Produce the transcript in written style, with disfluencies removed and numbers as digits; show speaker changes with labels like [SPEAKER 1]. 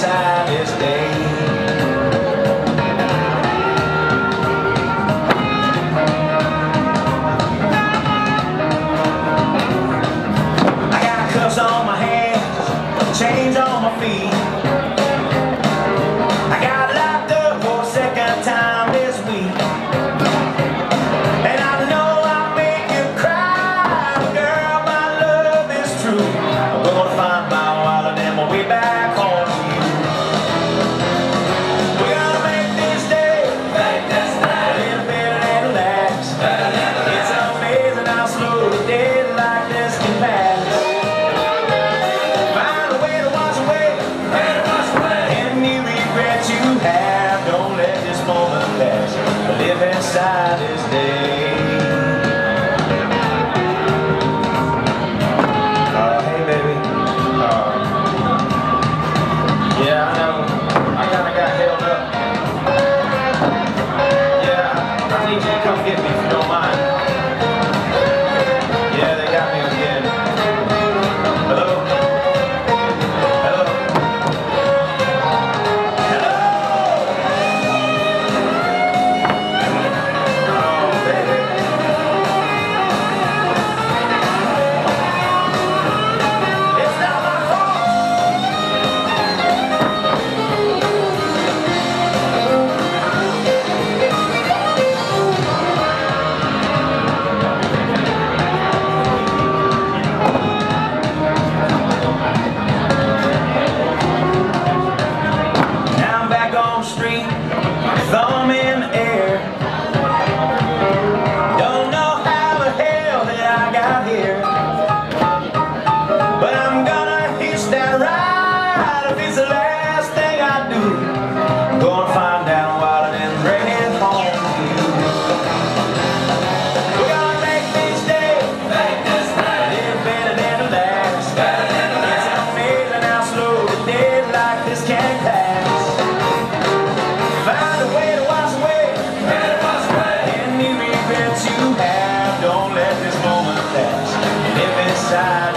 [SPEAKER 1] inside this day. On my hands, chains on my feet. I got locked up for a second time this week, and I know I make you cry, but girl, my love is true. I'm gonna find my wallet and my way back home to you. We're gonna make this day a little better than the last. It's amazing how slow the days like this can pass. Live inside this day. Hey baby. Yeah, I know. I kinda got held up. Yeah, I need you to come get me if you don't mind. Yeah, they got me again. Hello? Street, thumb in the air. Don't know how the hell that I got here, but I'm gonna hitch that ride if it's the last thing I do. I'm gonna find out what and bring it home to you. We're gonna make this day a little better than the last. It's amazing how slow the days like this can pass. Find a way to wash away any regrets you have. Don't let this moment pass. Live inside